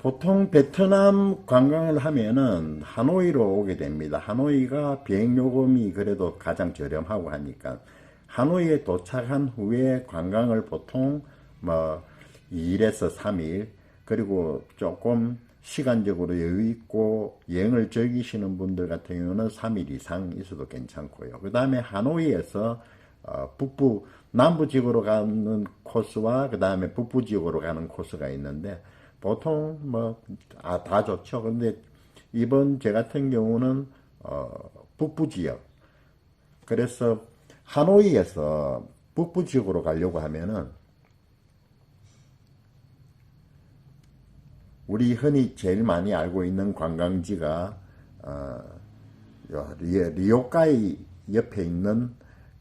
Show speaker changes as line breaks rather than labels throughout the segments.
보통 베트남 관광을 하면은 하노이로 오게 됩니다. 하노이가 비행요금이 그래도 가장 저렴하고 하니까 하노이에 도착한 후에 관광을 보통 뭐 2일에서 3일, 그리고 조금 시간적으로 여유 있고 여행을 즐기시는 분들 같은 경우는 3일 이상 있어도 괜찮고요. 그 다음에 하노이에서 북부 남부 지역으로 가는 코스와 그 다음에 북부 지역으로 가는 코스가 있는데 보통 뭐 다 좋죠. 근데 이번 제 같은 경우는 북부 지역, 그래서 하노이에서 북부 지역으로 가려고 하면은 우리 흔히 제일 많이 알고 있는 관광지가 리오카이 옆에 있는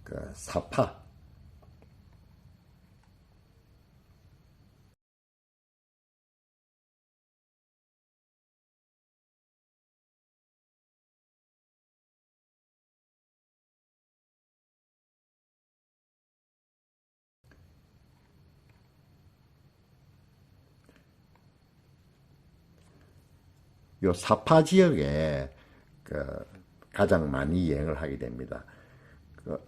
그 사파. 요 사파 지역에 그 가장 많이 여행을 하게 됩니다. 그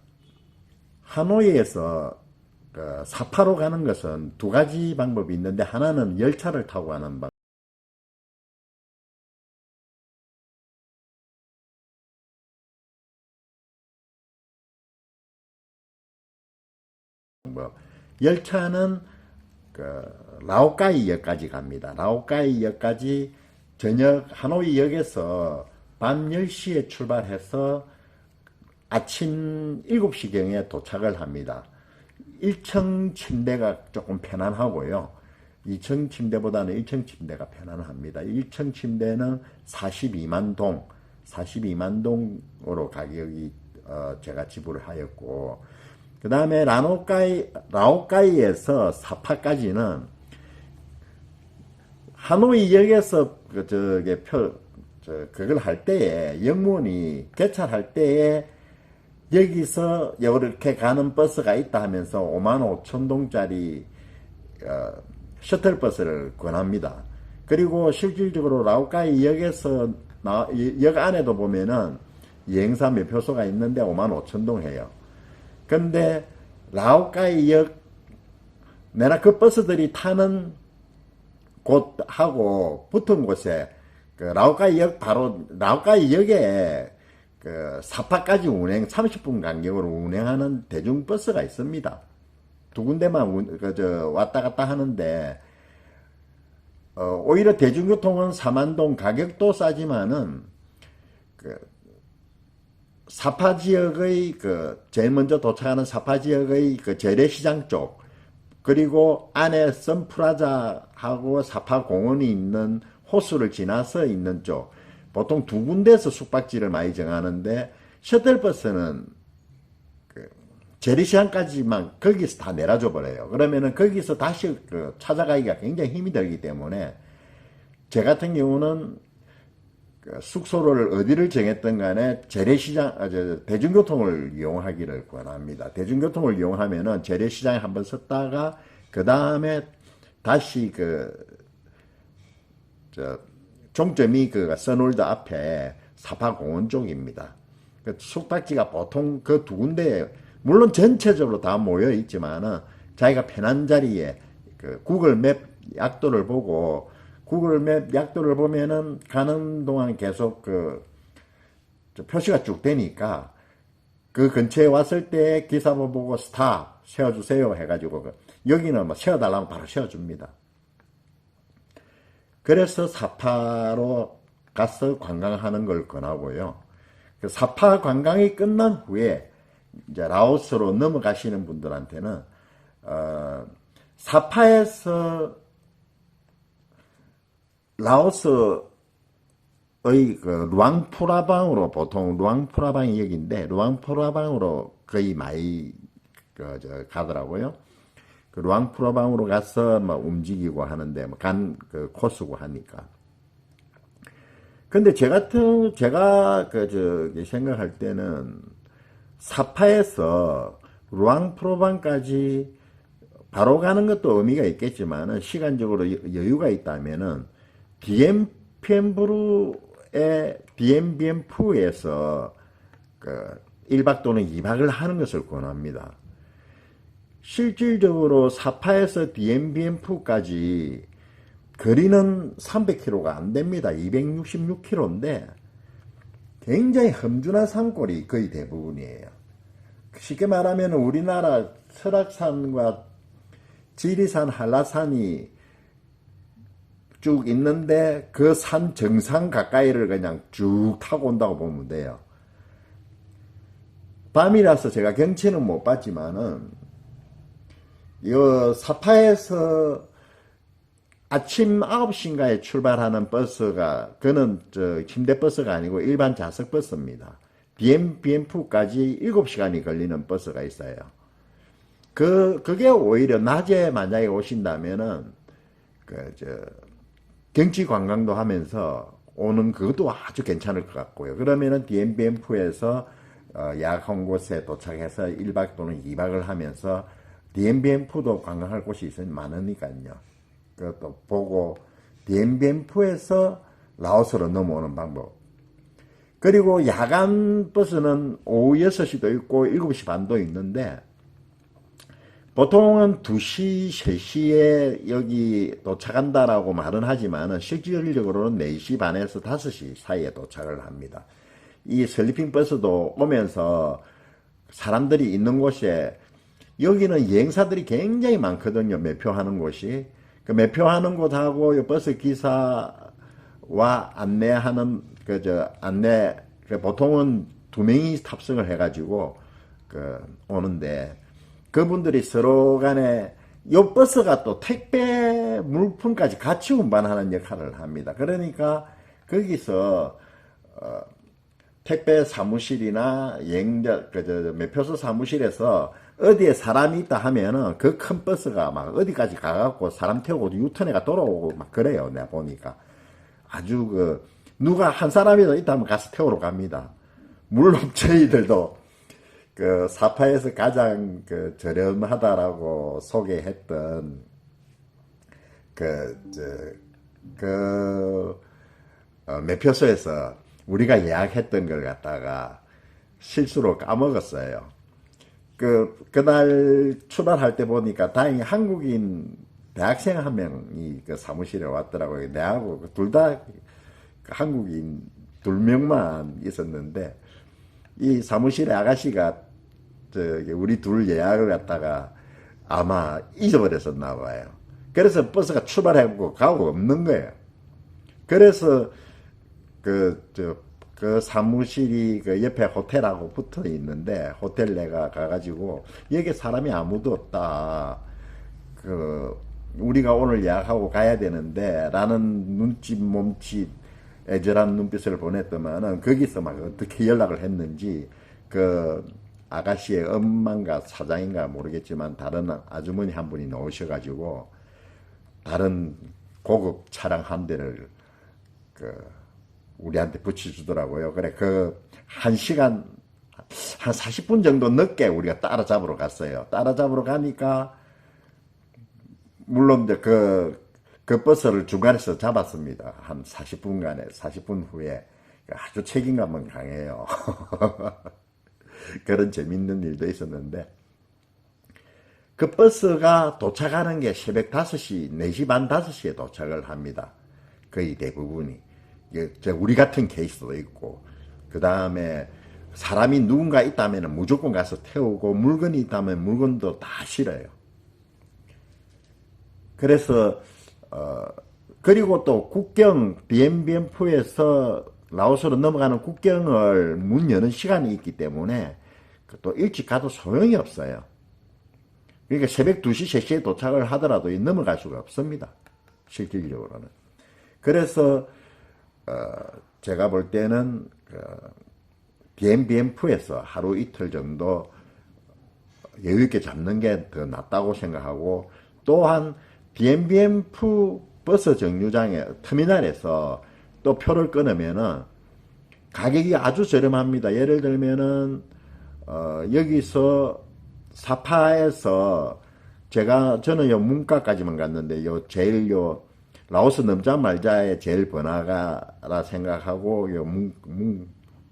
하노이에서 그 사파로 가는 것은 두 가지 방법이 있는데, 하나는 열차를 타고 가는 방법. 열차는 그 라오카이역까지 갑니다. 라오카이역까지 저녁 하노이역에서 밤 10시에 출발해서 아침 7시경에 도착을 합니다. 1층 침대가 조금 편안하고요. 2층 침대보다는 1층 침대가 편안합니다. 1층 침대는 42만 동으로 가격이 제가 지불을 하였고, 그 다음에 라오카이에서 사파까지는 하노이역에서 그걸 할 때에 영문이 개찰할 때에 여기서 이렇게 가는 버스가 있다 하면서 5만 5천 동짜리 셔틀버스를 권합니다. 그리고 실질적으로 라오카이 역에서 역 안에도 보면은 여행사 매표소가 있는데 5만 5천 동 해요. 근데 라오카이 역, 내가 그 버스들이 타는 곳하고 붙은 곳에 그 라오카이 역, 바로 라오카이 역에 그 사파까지 30분 간격으로 운행하는 대중버스가 있습니다. 두 군데만 왔다 갔다 하는데, 오히려 대중교통은 사만동 가격도 싸지만은 그 사파 지역의 제일 먼저 도착하는 사파 지역의 그 재래시장 쪽, 그리고 안에 선프라자하고 사파 공원이 있는 호수를 지나서 있는 쪽, 보통 두 군데에서 숙박지를 많이 정하는데, 셔틀버스는 재래시장까지만 거기서 다 내려줘 버려요. 그러면은 거기서 다시 찾아가기가 굉장히 힘이 들기 때문에, 제 같은 경우는 숙소를 어디를 정했든 간에 재래시장, 대중교통을 이용하기를 권합니다. 대중교통을 이용하면은 재래시장에 한번 섰다가 그 다음에 다시 종점이 서놀드 앞에 사파공원 쪽입니다. 숙박지가 보통 그 두 군데에, 물론 전체적으로 다 모여 있지만은 자기가 편한 자리에 구글맵 약도를 보고, 구글맵 약도를 보면은 가는 동안 계속 표시가 쭉 되니까 그 근처에 왔을 때 기사번 보고 스탑 세워주세요 해가지고 여기는 뭐 세워달라면 바로 세워줍니다. 그래서 사파로 가서 관광하는 걸 권하고요. 그 사파 관광이 끝난 후에 이제 라오스로 넘어가시는 분들한테는 사파에서 라오스의 루앙프라방으로, 보통 루앙프라방이 여기인데 루앙프라방으로 거의 많이 가더라고요. 그 루앙프라방으로 가서 뭐 움직이고 하는데 뭐 코스고 하니까. 근데 제가 생각할 때는 사파에서 루앙프라방까지 바로 가는 것도 의미가 있겠지만 시간적으로 여유가 있다면은 DMBMF에서 그 1박 또는 2박을 하는 것을 권합니다. 실질적으로 사파에서 DMBMF까지 거리는 300km가 안 됩니다. 266km인데 굉장히 험준한 산골이 거의 대부분이에요. 쉽게 말하면 우리나라 설악산과 지리산, 한라산이 쭉 있는데 그 산 정상 가까이를 그냥 쭉 타고 온다고 보면 돼요. 밤이라서 제가 경치는 못 봤지만은 이 사파에서 아침 9시인가에 출발하는 버스가, 그는 침대버스가 아니고 일반 좌석버스입니다. DMBMF까지 7시간이 걸리는 버스가 있어요. 그게 오히려 낮에 만약에 오신다면은, 경치 관광도 하면서 오는 그것도 아주 괜찮을 것 같고요. 그러면은 DMBMF에서 약 한 곳에 도착해서 1박 또는 2박을 하면서 DMBMF도 관광할 곳이 있으면 많으니까요. 그것도 보고 DMBMF에서 라오스로 넘어오는 방법. 그리고 야간 버스는 오후 6시도 있고 7시 반도 있는데 보통은 2시, 3시에 여기 도착한다라고 말은 하지만은 실질적으로는 4시 반에서 5시 사이에 도착을 합니다. 이 슬리핑 버스도 오면서 사람들이 있는 곳에, 여기는 여행사들이 굉장히 많거든요. 매표하는 곳이. 그 매표하는 곳하고 버스 기사와 안내하는 보통은 2명이 탑승을 해가지고 오는데, 그분들이 서로 간에 요 버스가 또 택배 물품까지 같이 운반하는 역할을 합니다. 그러니까 거기서 택배 사무실이나 매표소 사무실에서 어디에 사람이 있다 하면은 그 큰 버스가 막 어디까지 가갖고 사람 태우고 유턴해가 돌아오고 막 그래요. 내가 보니까 아주 누가 한 사람이라도 있다면 가서 태우러 갑니다. 물론 저희들도 사파에서 가장 저렴하다라고 소개했던 매표소에서 우리가 예약했던 걸 갖다가 실수로 까먹었어요. 그날 출발할 때 보니까 다행히 한국인 대학생 한 명이 사무실에 왔더라고요. 내하고 둘 다 한국인 2명만 있었는데, 이 사무실의 아가씨가 우리 둘 예약을 갖다가 아마 잊어버렸었나 봐요. 그래서 버스가 출발해보고 가고 없는 거예요. 그래서 그 사무실이 옆에 호텔하고 붙어 있는데, 호텔 내가 가가지고 여기 사람이 아무도 없다, 우리가 오늘 예약하고 가야 되는데 라는 눈짓 몸짓 애절한 눈빛을 보냈더만은, 거기서 막 어떻게 연락을 했는지 아가씨의 엄마인가 사장인가 모르겠지만 다른 아주머니 한 분이 나오셔가지고 다른 고급 차량 한 대를 우리한테 붙여주더라고요. 그래, 1시간, 한 40분 정도 늦게 우리가 따라잡으러 갔어요. 따라잡으러 가니까, 물론 그 버스를 중간에서 잡았습니다. 한 40분 후에. 아주 책임감은 강해요. 그런 재밌는 일도 있었는데, 그 버스가 도착하는 게 새벽 5시, 4시 반, 5시에 도착을 합니다. 거의 대부분이. 우리 같은 케이스도 있고, 그 다음에 사람이 누군가 있다면 무조건 가서 태우고, 물건이 있다면 물건도 다 실어요. 그래서 그리고 또 국경, DMBMF에서 라오스로 넘어가는 국경을 문 여는 시간이 있기 때문에 또 일찍 가도 소용이 없어요. 그러니까 새벽 2시, 3시에 도착을 하더라도 넘어갈 수가 없습니다. 실질적으로는. 그래서 제가 볼 때는 DMBMF에서 하루 이틀 정도 여유있게 잡는 게 더 낫다고 생각하고, 또한 DMBMF 버스 정류장에, 터미널에서 또 표를 끊으면은 가격이 아주 저렴합니다. 예를 들면은 여기서 사파에서 저는 문가까지만 갔는데 제일 라오스 넘자말자의 제일 번화가라 생각하고 요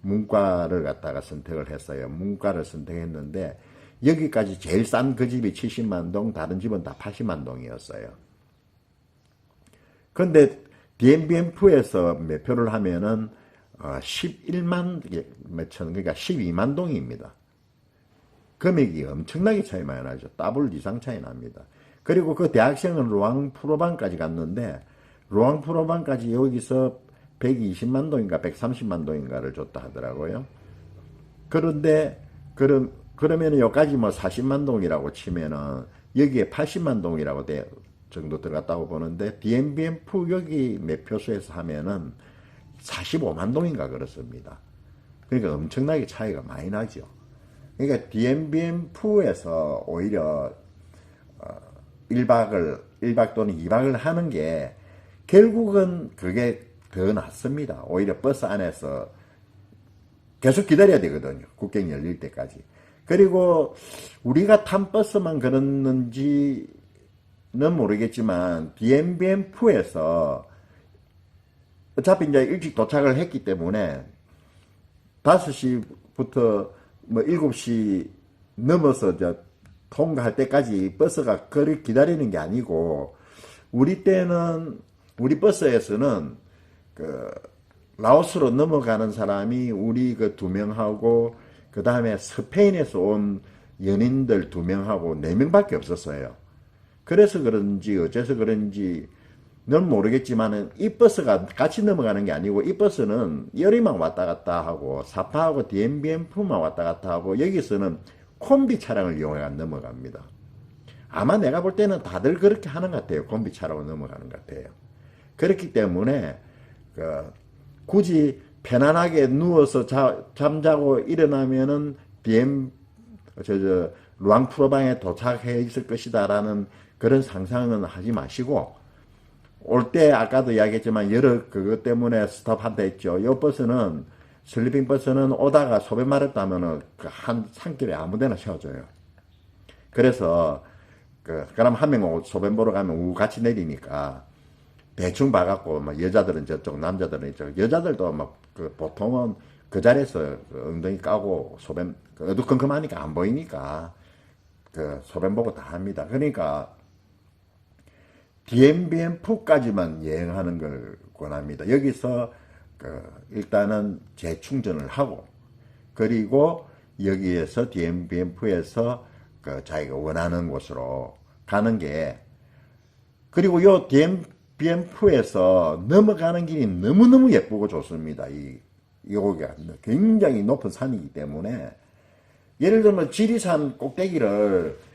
문과를 갖다가 선택을 했어요. 문과를 선택했는데 여기까지 제일 싼 그 집이 70만 동, 다른 집은 다 80만 동이었어요. 그런데 DMBMF에서 매표를 하면은 11만 몇천, 그러니까 12만 동입니다. 금액이 엄청나게 차이 많이 나죠. 더블 이상 차이 납니다. 그리고 그 대학생은 루앙프로방까지 갔는데 루앙프로방까지 여기서 120만 동인가 130만 동인가를 줬다 하더라고요. 그런데 그러면 여기까지 뭐 40만 동이라고 치면은 여기에 80만 동이라고 정도 들어갔다고 보는데 DMBMF 여기 매표소에서 하면은 45만 동인가 그렇습니다. 그러니까 엄청나게 차이가 많이 나죠. 그러니까 DMBMF에서 오히려 1박 또는 2박을 하는 게 결국은 그게 더 낫습니다. 오히려 버스 안에서 계속 기다려야 되거든요. 국경 열릴 때까지. 그리고 우리가 탄 버스만 그렇는지는 모르겠지만 DMBMF에서 어차피 이제 일찍 도착을 했기 때문에 5시부터 뭐 7시 넘어서 통과할 때까지 버스가 그를 기다리는 게 아니고 우리 버스에서는 라오스로 넘어가는 사람이 우리 그 2명하고 그 다음에 스페인에서 온 연인들 2명하고 4명밖에 없었어요. 그래서 그런지 어째서 그런지 넌 모르겠지만은 이 버스가 같이 넘어가는 게 아니고 이 버스는 열이만 왔다 갔다 하고 사파하고 DMBMF만 왔다 갔다 하고 여기서는 콤비 차량을 이용해 넘어갑니다. 아마 내가 볼 때는 다들 그렇게 하는 것 같아요. 콤비 차량으로 넘어가는 것 같아요. 그렇기 때문에 굳이 편안하게 누워서 잠자고 일어나면은 루앙프로방에 도착해 있을 것이다라는 그런 상상은 하지 마시고 올 때 아까도 이야기했지만 그것 때문에 스톱한다 했죠. 이 버스는 슬리핑 버스는 오다가 소변 마렵다면은 한 산길에 아무데나 세워줘요. 그래서 그럼 한 명 소변 보러 가면 우 같이 내리니까 대충 봐갖고 막 여자들은 저쪽 남자들은 이쪽 여자들도 막 보통은 그 자리에서 엉덩이 까고 소변 어두컴컴하니까 안 보이니까 소변 보고 다 합니다. 그러니까 DMBMF까지만 여행하는 걸 권합니다. 여기서 일단은 재충전을 하고 그리고 여기에서 DMBMF에서 자기가 원하는 곳으로 가는 게 그리고 요 DMBMF에서 넘어가는 길이 너무너무 예쁘고 좋습니다. 여기가 굉장히 높은 산이기 때문에 예를 들면 지리산 꼭대기를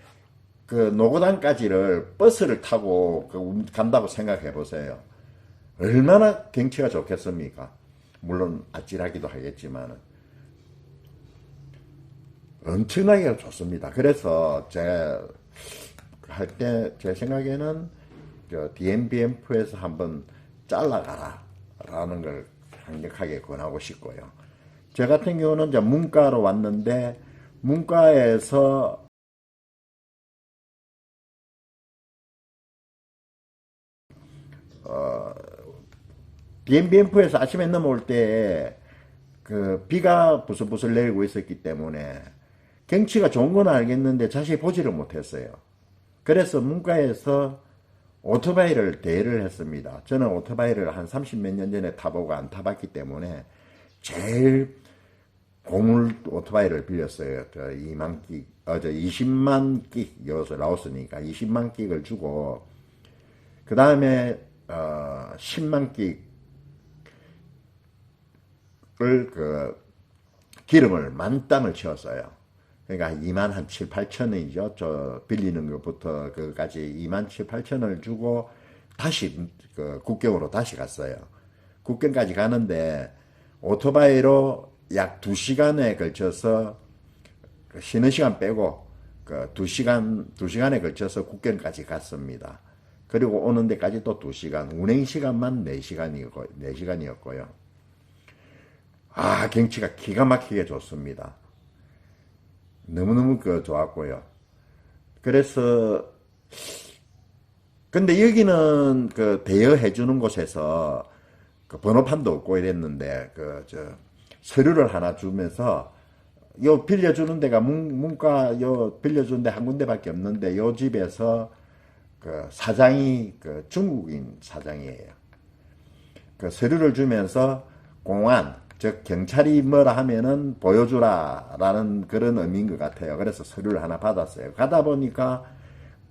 노고단까지를 버스를 타고 간다고 생각해 보세요. 얼마나 경치가 좋겠습니까? 물론 아찔하기도 하겠지만 엄청나게 좋습니다. 그래서 제가 할 때 제 생각에는 DMBMF에서 한번 잘라가라 라는 걸 강력하게 권하고 싶고요. 저 같은 경우는 이제 문과로 왔는데 문과에서 DMBMF에서 아침에 넘어올 때 비가 부슬부슬 내리고 있었기 때문에 경치가 좋은 건 알겠는데 자세히 보지를 못했어요. 그래서 문과에서 오토바이를 대여를 했습니다. 저는 오토바이를 한 30몇 년 전에 타보고 안 타봤기 때문에 제일 고물 오토바이를 빌렸어요. 20만 끽, 라오스니까 20만 끽을 주고 그 다음에 10만 끽을 기름을 만땅을 채웠어요. 그러니까 2만 한 7, 8천원이죠. 저 빌리는 것부터 그까지 2만 7, 8천원을 주고 다시 국경으로 다시 갔어요. 국경까지 가는데 오토바이로 약 2시간에 걸쳐서 쉬는 시간 빼고 2시간에 걸쳐서 국경까지 갔습니다. 그리고 오는 데까지 또 2시간, 운행 시간만 4시간이었고요. 경치가 기가 막히게 좋습니다. 너무너무 좋았고요. 그래서 근데 여기는 그 대여해 주는 곳에서 그 번호판도 없고 이랬는데 서류를 하나 주면서 요 빌려주는 데가 문과 요 빌려주는 데 한 군데밖에 없는데 요 집에서 그 사장이 그 중국인 사장이에요. 그 서류를 주면서 공안 즉 경찰이 뭐라 하면은 보여주라라는 그런 의미인 것 같아요. 그래서 서류를 하나 받았어요. 가다 보니까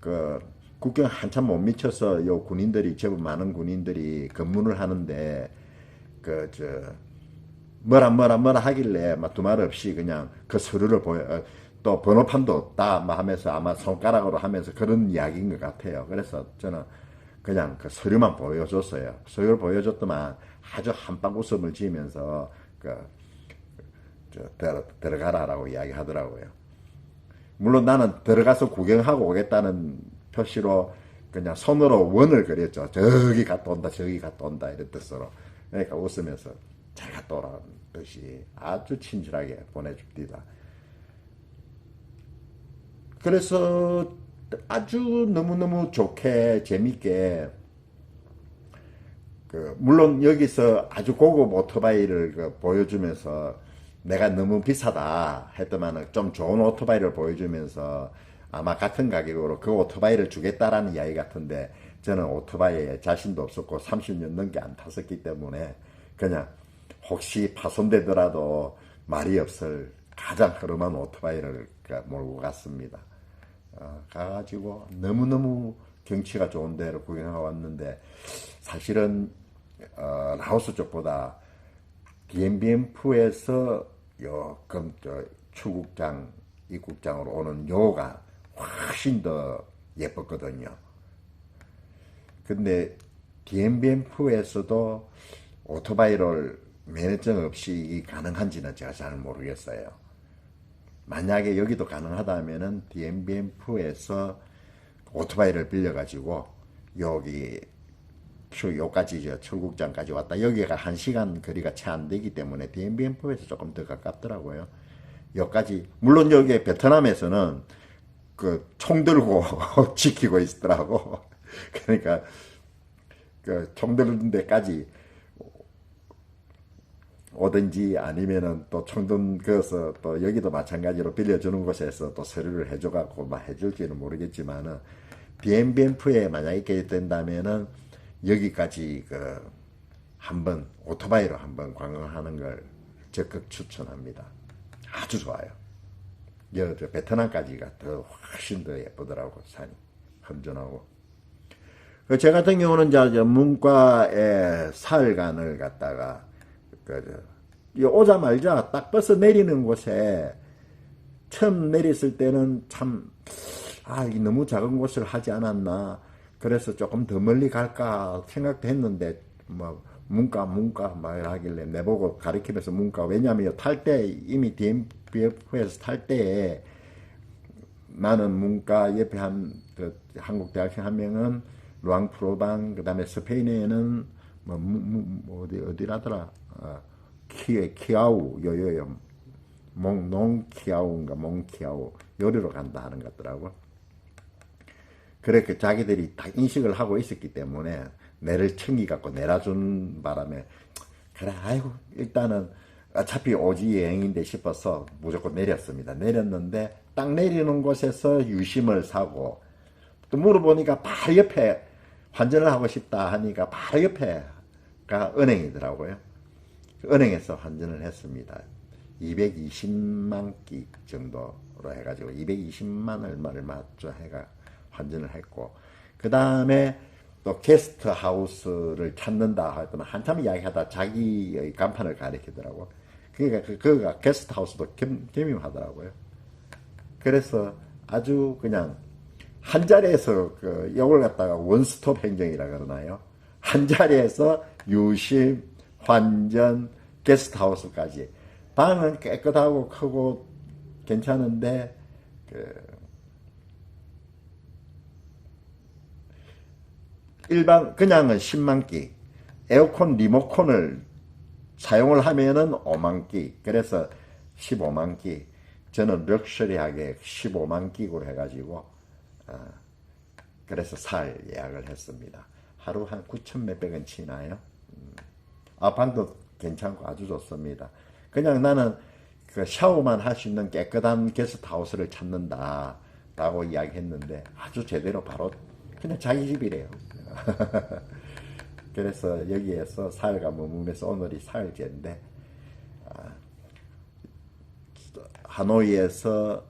그 국경 한참 못 미쳐서 요 군인들이 제법 많은 군인들이 근무를 하는데 뭐라 하길래 막 두말 없이 그냥 그 서류를 보여 또 번호판도 없다 막 하면서 아마 손가락으로 하면서 그런 이야기인 것 같아요. 그래서 저는 그냥 그 서류만 보여줬어요. 서류를 보여줬더만 아주 한방 웃음을 지으면서 들어가라라고 이야기하더라고요. 물론 나는 들어가서 구경하고 오겠다는 표시로 그냥 손으로 원을 그렸죠. 저기 갔다 온다, 저기 갔다 온다 이런 뜻으로. 그러니까 웃으면서 잘 갔다 오라는 뜻이 아주 친절하게 보내줍니다. 그래서 아주 너무너무 좋게 재밌게 물론 여기서 아주 고급 오토바이를 보여주면서 내가 너무 비싸다 했더만 좀 좋은 오토바이를 보여주면서 아마 같은 가격으로 그 오토바이를 주겠다라는 이야기 같은데 저는 오토바이에 자신도 없었고 30년 넘게 안 탔었기 때문에 그냥 혹시 파손되더라도 말이 없을 가장 흐름한 오토바이를 몰고 갔습니다. 가가지고 너무너무 경치가 좋은 데로 구경하고 왔는데 사실은 라오스 쪽보다 디엠비엠프에서 출국장 입국장으로 오는 요가 훨씬 더 예뻤거든요. 근데 디엠비엠프에서도 오토바이를 면허증 없이 가능한지는 제가 잘 모르겠어요. 만약에 여기도 가능하다면은 디엠비엠프에서 오토바이를 빌려가지고 여기 요까지 출국장까지 왔다. 여기가 1시간 거리가 채 안 되기 때문에 디엠비엠프에서 조금 더 가깝더라고요. 여기까지 물론 여기 베트남에서는 그 총 들고 지키고 있더라고. 그러니까 그 총 들는 데까지 오든지 아니면은 또 총든 거서 또 여기도 마찬가지로 빌려주는 곳에서 또 서류를 해줘갖고 막 해줄지는 모르겠지만은 BMBMF에 만약에 있게 된다면은 여기까지 한번 오토바이로 한번 관광하는 걸 적극 추천합니다. 아주 좋아요. 저 베트남까지가 더 훨씬 더 예쁘더라고. 산이 험준하고. 제 같은 경우는 이제 문과에 사흘간을 갔다가 오자마자 딱 버스 내리는 곳에 처음 내렸을 때는 참 이게 너무 작은 곳을 하지 않았나. 그래서 조금 더 멀리 갈까 생각도 했는데 뭐 문과 막 하길래 내보고 가리키면서 문과. 왜냐하면 탈 때 이미 DMBF에서 탈 때에 나는 문과 옆에 한국 대학생 한 명은 루앙프로방, 그 다음에 스페인에는 어디라더라 키아우 요요요 몽키아우인가 몽키아우 요리로 간다 하는 것 같더라고. 그렇게 자기들이 다 인식을 하고 있었기 때문에 내를 챙기갖고 내려준 바람에 그래 아이고 일단은 어차피 오지 여행인데 싶어서 무조건 내렸습니다. 내렸는데 딱 내리는 곳에서 유심을 사고 또 물어보니까 바로 옆에 환전을 하고 싶다 하니까 바로 옆에가 은행이더라고요. 은행에서 환전을 했습니다. 220만 끼 정도로 해가지고 220만 얼마죠 해가 환전을 했고 그 다음에 또 게스트 하우스를 찾는다 했더니 한참 이야기하다 자기의 간판을 가리키더라고. 그러니까 그가 게스트 하우스도 겸임하더라고요. 그래서 아주 그냥 한 자리에서 이걸 갖다가 원스톱 행정이라 그러나요? 한 자리에서 유심, 환전, 게스트하우스까지. 방은 깨끗하고 크고 괜찮은데 일반 그냥은 10만 끼, 에어컨 리모컨을 사용을 하면은 5만 끼. 그래서 15만 끼. 저는 럭셔리하게 15만 끼고 해가지고 그래서 살 예약을 했습니다. 하루 한 9천 몇백 원 치나요? 방도 괜찮고 아주 좋습니다. 그냥 나는 그 샤워만 할 수 있는 깨끗한 게스트하우스를 찾는다 라고 이야기했는데 아주 제대로 바로 그냥 자기 집이래요. 그래서 여기에서 사흘간 머무면서 오늘이 사흘째인데 하노이에서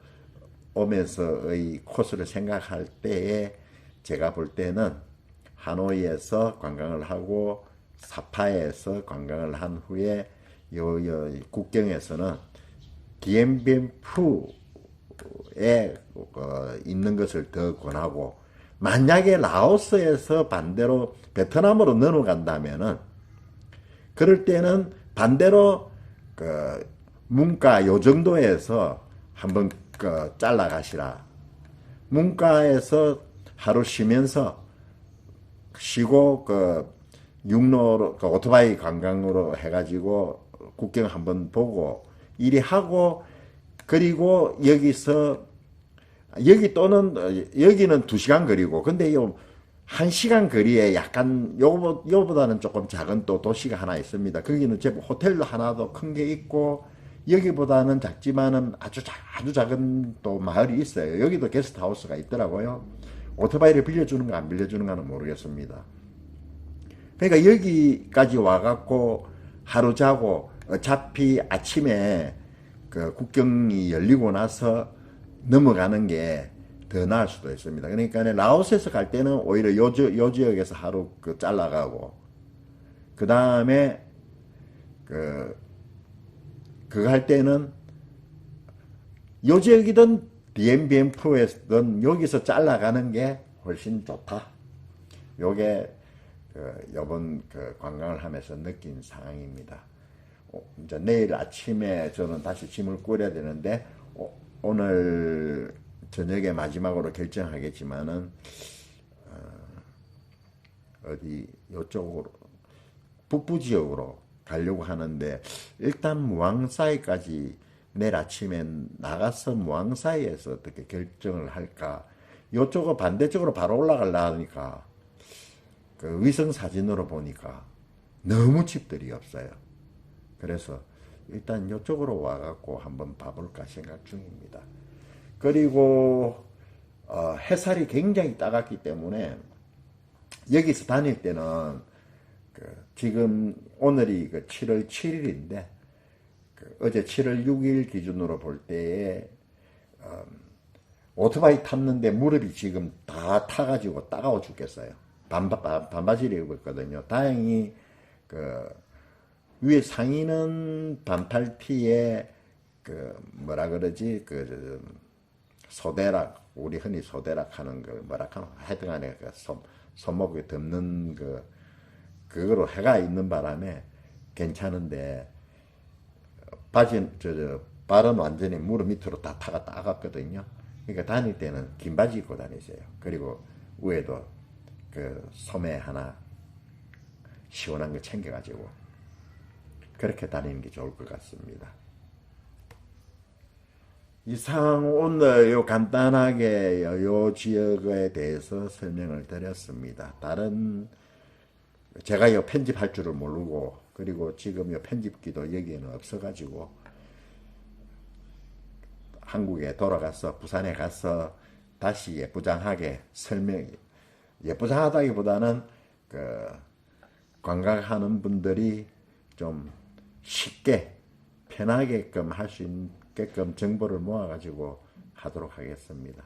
오면서의 코스를 생각할 때에 제가 볼 때는 하노이에서 관광을 하고 사파에서 관광을 한 후에 요 국경에서는 디엠비엔푸에 있는 것을 더 권하고, 만약에 라오스에서 반대로 베트남으로 넘어간다면은 그럴 때는 반대로 그 문가 요 정도에서 한번 잘라 가시라. 문가에서 하루 쉬고 육로로 오토바이 관광으로 해가지고 국경 한번 보고 이리 하고, 그리고 여기는 2시간 거리고, 근데 요 1시간 거리에 약간 요보다는 조금 작은 또 도시가 하나 있습니다. 거기는 제법 호텔도 하나도 큰 게 있고, 여기보다는 작지만은 아주 작은 또 마을이 있어요. 여기도 게스트하우스가 있더라고요. 오토바이를 빌려주는 거 안 빌려주는 거는 모르겠습니다. 그러니까 여기까지 와갖고 하루 자고 어차피 아침에 그 국경이 열리고 나서 넘어가는 게 더 나을 수도 있습니다. 그러니까 라오스에서 갈 때는 오히려 요 지역에서 하루 잘라가고, 그 다음에 그거 할 때는 요 지역이든 디엠비엠프에든 여기서 잘라가는 게 훨씬 좋다. 요게 요번 관광을 하면서 느낀 상황입니다. 이제 내일 아침에 저는 다시 짐을 꾸려야 되는데 오늘 저녁에 마지막으로 결정하겠지만은 어디 요쪽으로 북부 지역으로 가려고 하는데, 일단 무앙사이까지 내일 아침에 나가서 무앙사이에서 어떻게 결정을 할까. 요쪽은 반대쪽으로 바로 올라가려니까 그 위성 사진으로 보니까 너무 집들이 없어요. 그래서 일단 이쪽으로 와갖고 한번 봐볼까 생각 중입니다. 그리고 햇살이 굉장히 따갑기 때문에 여기서 다닐 때는 지금 오늘이 7월 7일인데 어제 7월 6일 기준으로 볼 때에 오토바이 탔는데 무릎이 지금 다 타가지고 따가워 죽겠어요. 반바지를 입었거든요. 다행히 위에 상의는 반팔티에 뭐라 그러지, 소대락, 우리 흔히 소대락 하는 뭐라 하나, 하여튼 간에 손목에 덮는 그거로 해가 있는 바람에 괜찮은데, 발은 완전히 무릎 밑으로 다 타가 따갔거든요. 그러니까 다닐 때는 긴 바지 입고 다니세요. 그리고 위에도 소매 하나 시원한 거 챙겨가지고 그렇게 다니는 게 좋을 것 같습니다. 이상 오늘 간단하게 요 지역에 대해서 설명을 드렸습니다. 제가 편집할 줄을 모르고, 그리고 지금 편집기도 여기에는 없어가지고 한국에 돌아가서 부산에 가서 다시 예쁘장하게 예쁘장하다기보다는 관광하는 분들이 좀 쉽게 편하게끔 할 수 있게끔 정보를 모아가지고 하도록 하겠습니다.